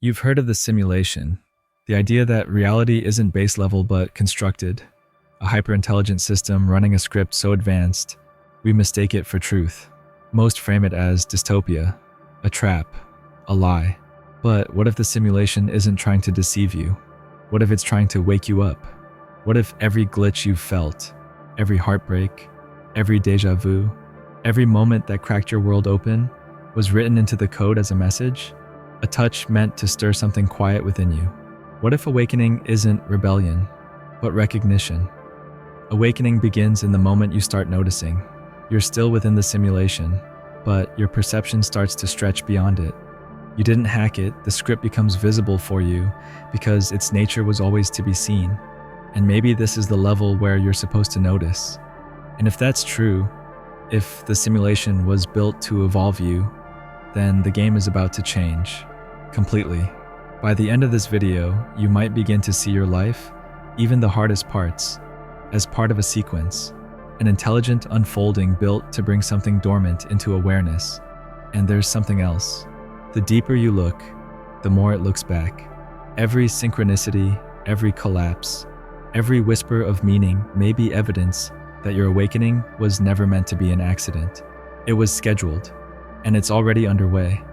You've heard of the simulation, the idea that reality isn't base level but constructed, a hyper-intelligent system running a script so advanced we mistake it for truth. Most frame it as dystopia, a trap, a lie. But what if the simulation isn't trying to deceive you? What if it's trying to wake you up? What if every glitch you've felt, every heartbreak, every déjà vu, every moment that cracked your world open was written into the code as a message? A touch meant to stir something quiet within you. What if awakening isn't rebellion, but recognition? Awakening begins in the moment you start noticing. You're still within the simulation, but your perception starts to stretch beyond it. You didn't hack it, the script becomes visible for you because its nature was always to be seen. And maybe this is the level where you're supposed to notice. And if that's true, if the simulation was built to evolve you, then the game is about to change completely. By the end of this video, you might begin to see your life, even the hardest parts, as part of a sequence, an intelligent unfolding built to bring something dormant into awareness. And there's something else. The deeper you look, the more it looks back. Every synchronicity, every collapse, every whisper of meaning may be evidence that your awakening was never meant to be an accident. It was scheduled, and it's already underway.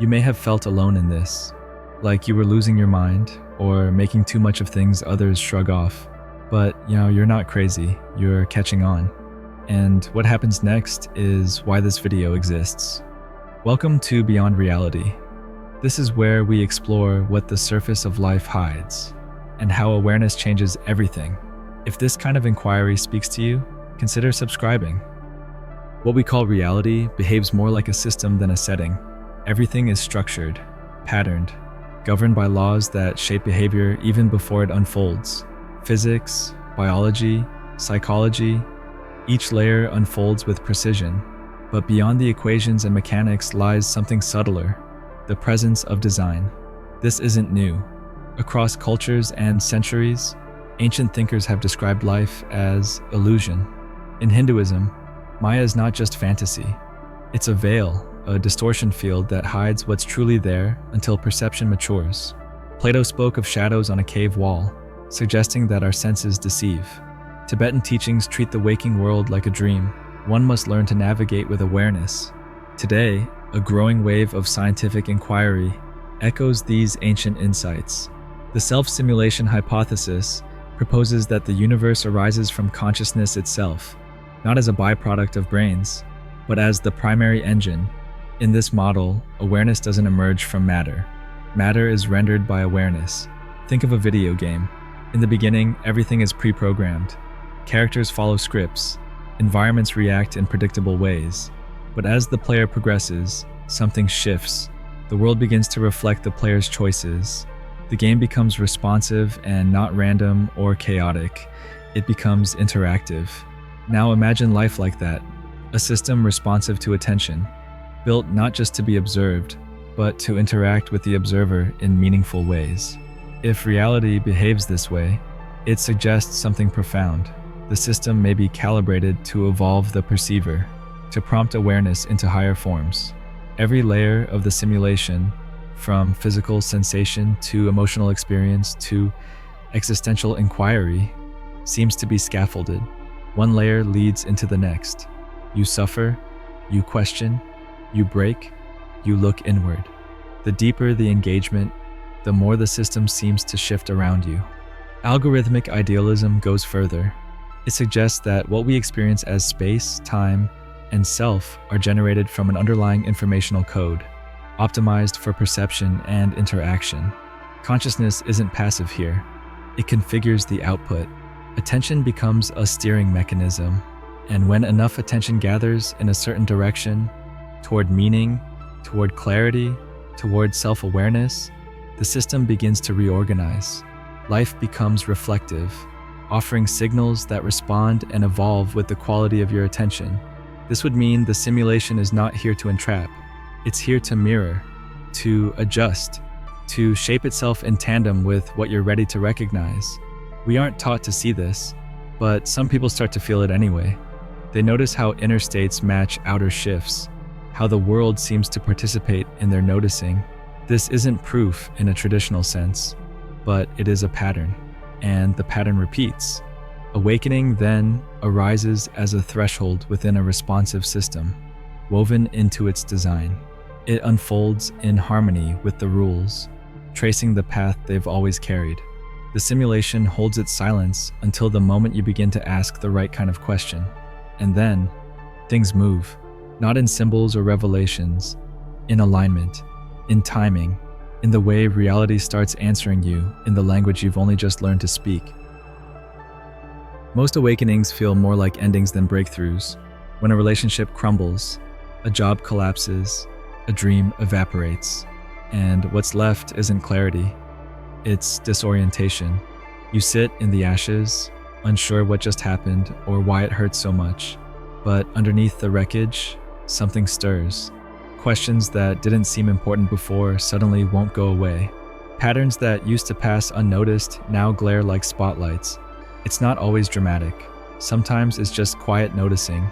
You may have felt alone in this, like you were losing your mind or making too much of things others shrug off. But, you're not crazy, you're catching on. And what happens next is why this video exists. Welcome to Beyond Reality. This is where we explore what the surface of life hides and how awareness changes everything. If this kind of inquiry speaks to you, consider subscribing. What we call reality behaves more like a system than a setting. Everything is structured, patterned, governed by laws that shape behavior even before it unfolds. Physics, biology, psychology, each layer unfolds with precision. But beyond the equations and mechanics lies something subtler, the presence of design. This isn't new. Across cultures and centuries, ancient thinkers have described life as illusion. In Hinduism, Maya is not just fantasy. It's a veil, a distortion field that hides what's truly there until perception matures. Plato spoke of shadows on a cave wall, suggesting that our senses deceive. Tibetan teachings treat the waking world like a dream. One must learn to navigate with awareness. Today, a growing wave of scientific inquiry echoes these ancient insights. The self-simulation hypothesis proposes that the universe arises from consciousness itself, not as a byproduct of brains, but as the primary engine. In this model, awareness doesn't emerge from matter. Matter is rendered by awareness. Think of a video game. In the beginning, everything is pre-programmed. Characters follow scripts. Environments react in predictable ways. But as the player progresses, something shifts. The world begins to reflect the player's choices. The game becomes responsive and not random or chaotic. It becomes interactive. Now imagine life like that, a system responsive to attention, built not just to be observed, but to interact with the observer in meaningful ways. If reality behaves this way, it suggests something profound. The system may be calibrated to evolve the perceiver, to prompt awareness into higher forms. Every layer of the simulation, from physical sensation to emotional experience to existential inquiry, seems to be scaffolded. One layer leads into the next. You suffer, you question, you break, you look inward. The deeper the engagement, the more the system seems to shift around you. Algorithmic idealism goes further. It suggests that what we experience as space, time, and self are generated from an underlying informational code, optimized for perception and interaction. Consciousness isn't passive here. It configures the output. Attention becomes a steering mechanism, and when enough attention gathers in a certain direction, toward meaning, toward clarity, toward self-awareness, the system begins to reorganize. Life becomes reflective, offering signals that respond and evolve with the quality of your attention. This would mean the simulation is not here to entrap. It's here to mirror, to adjust, to shape itself in tandem with what you're ready to recognize. We aren't taught to see this, but some people start to feel it anyway. They notice how inner states match outer shifts, how the world seems to participate in their noticing. This isn't proof in a traditional sense, but it is a pattern, and the pattern repeats. Awakening then arises as a threshold within a responsive system, woven into its design. It unfolds in harmony with the rules, tracing the path they've always carried. The simulation holds its silence until the moment you begin to ask the right kind of question. And then, things move, not in symbols or revelations, in alignment, in timing, in the way reality starts answering you in the language you've only just learned to speak. Most awakenings feel more like endings than breakthroughs. When a relationship crumbles, a job collapses, a dream evaporates, and what's left isn't clarity, it's disorientation. You sit in the ashes, unsure what just happened or why it hurts so much. But underneath the wreckage, something stirs. Questions that didn't seem important before suddenly won't go away. Patterns that used to pass unnoticed now glare like spotlights. It's not always dramatic. Sometimes it's just quiet noticing.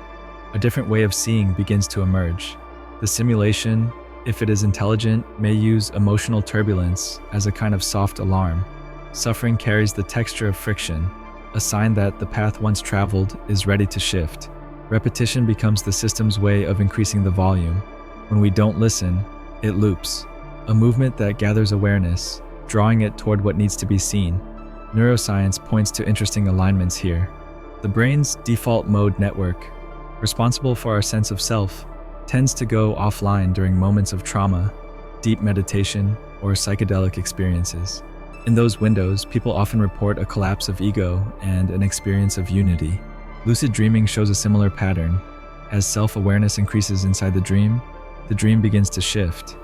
A different way of seeing begins to emerge. The simulation, if it is intelligent, may use emotional turbulence as a kind of soft alarm. Suffering carries the texture of friction, a sign that the path once traveled is ready to shift. Repetition becomes the system's way of increasing the volume. When we don't listen, it loops, a movement that gathers awareness, drawing it toward what needs to be seen. Neuroscience points to interesting alignments here. The brain's default mode network, responsible for our sense of self, tends to go offline during moments of trauma, deep meditation, or psychedelic experiences. In those windows, people often report a collapse of ego and an experience of unity. Lucid dreaming shows a similar pattern. As self-awareness increases inside the dream begins to shift.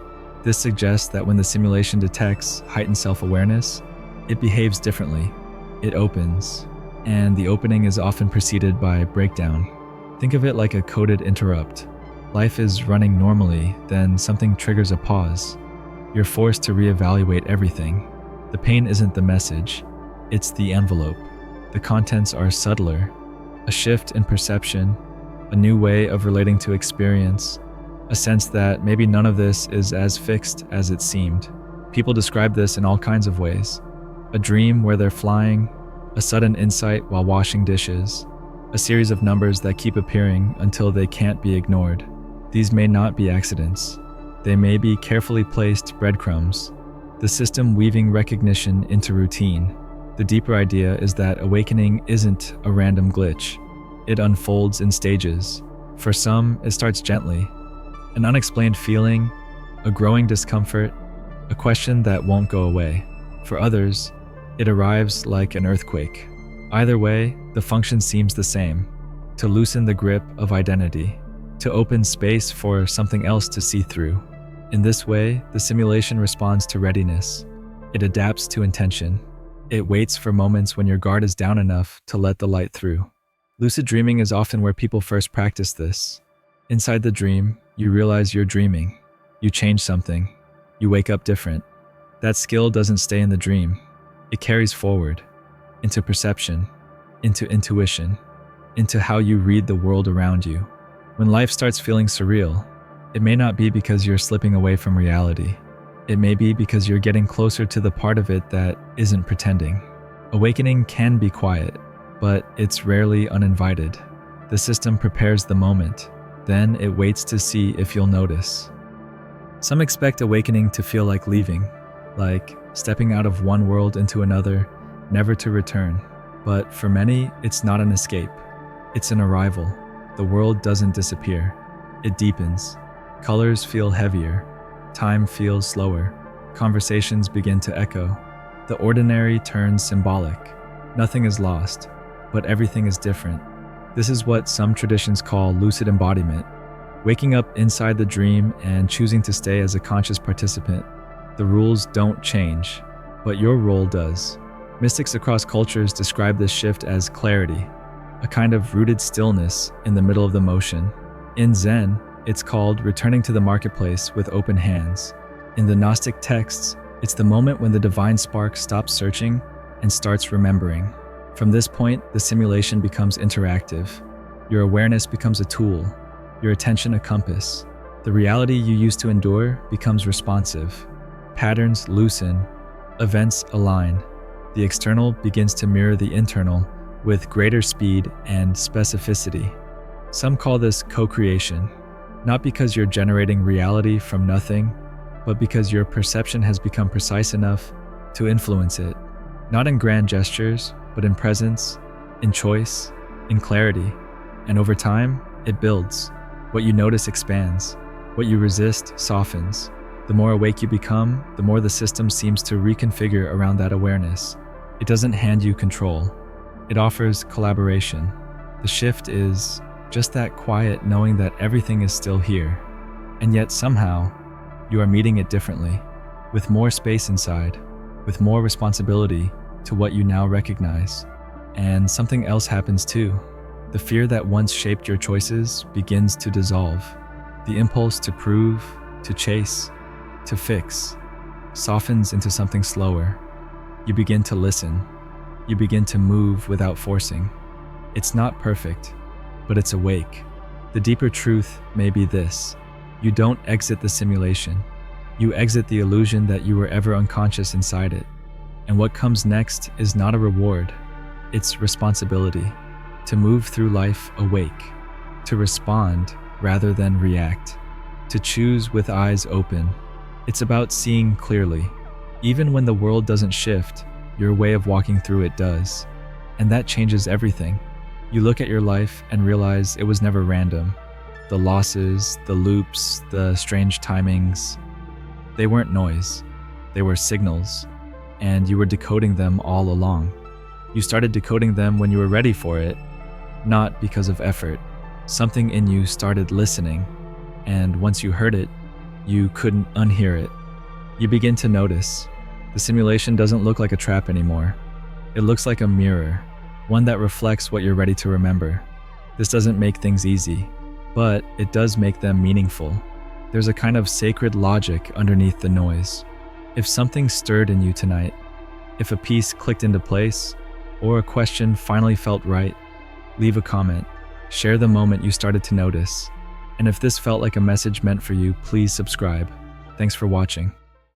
This suggests that when the simulation detects heightened self-awareness, it behaves differently. It opens, and the opening is often preceded by breakdown. Think of it like a coded interrupt. Life is running normally, then something triggers a pause. You're forced to reevaluate everything. The pain isn't the message, it's the envelope. The contents are subtler. A shift in perception, a new way of relating to experience, a sense that maybe none of this is as fixed as it seemed. People describe this in all kinds of ways. A dream where they're flying, a sudden insight while washing dishes, a series of numbers that keep appearing until they can't be ignored. These may not be accidents. They may be carefully placed breadcrumbs, the system weaving recognition into routine. The deeper idea is that awakening isn't a random glitch. It unfolds in stages. For some, it starts gently. An unexplained feeling, a growing discomfort, a question that won't go away. For others, it arrives like an earthquake. Either way, the function seems the same: to loosen the grip of identity, to open space for something else to see through. In this way, the simulation responds to readiness. It adapts to intention. It waits for moments when your guard is down enough to let the light through. Lucid dreaming is often where people first practice this. Inside the dream, you realize you're dreaming. You change something. You wake up different. That skill doesn't stay in the dream. It carries forward, into perception, into intuition, into how you read the world around you. When life starts feeling surreal, it may not be because you're slipping away from reality. It may be because you're getting closer to the part of it that isn't pretending. Awakening can be quiet, but it's rarely uninvited. The system prepares the moment, then it waits to see if you'll notice. Some expect awakening to feel like leaving, like stepping out of one world into another, never to return. But for many, it's not an escape. It's an arrival. The world doesn't disappear. It deepens. Colors feel heavier. Time feels slower. Conversations begin to echo. The ordinary turns symbolic. Nothing is lost, but everything is different. This is what some traditions call lucid embodiment. Waking up inside the dream and choosing to stay as a conscious participant. The rules don't change, but your role does. Mystics across cultures describe this shift as clarity, a kind of rooted stillness in the middle of the motion. In Zen, it's called returning to the marketplace with open hands. In the Gnostic texts, it's the moment when the divine spark stops searching and starts remembering. From this point, the simulation becomes interactive. Your awareness becomes a tool, your attention a compass. The reality you used to endure becomes responsive. Patterns loosen, events align. The external begins to mirror the internal with greater speed and specificity. Some call this co-creation, not because you're generating reality from nothing, but because your perception has become precise enough to influence it, not in grand gestures, but in presence, in choice, in clarity. And over time, it builds. What you notice expands. What you resist softens. The more awake you become, the more the system seems to reconfigure around that awareness. It doesn't hand you control. It offers collaboration. The shift is just that quiet knowing that everything is still here. And yet somehow, you are meeting it differently, with more space inside, with more responsibility to what you now recognize. And something else happens too. The fear that once shaped your choices begins to dissolve. The impulse to prove, to chase, to fix, softens into something slower. You begin to listen. You begin to move without forcing. It's not perfect, but it's awake. The deeper truth may be this: you don't exit the simulation. You exit the illusion that you were ever unconscious inside it. And what comes next is not a reward. It's responsibility. To move through life awake. To respond rather than react. To choose with eyes open. It's about seeing clearly. Even when the world doesn't shift, your way of walking through it does. And that changes everything. You look at your life and realize it was never random. The losses, the loops, the strange timings, they weren't noise. They were signals. And you were decoding them all along. You started decoding them when you were ready for it, not because of effort. Something in you started listening, and once you heard it, you couldn't unhear it. You begin to notice. The simulation doesn't look like a trap anymore. It looks like a mirror, one that reflects what you're ready to remember. This doesn't make things easy, but it does make them meaningful. There's a kind of sacred logic underneath the noise. If something stirred in you tonight, if a piece clicked into place, or a question finally felt right, leave a comment. Share the moment you started to notice. And if this felt like a message meant for you, please subscribe. Thanks for watching.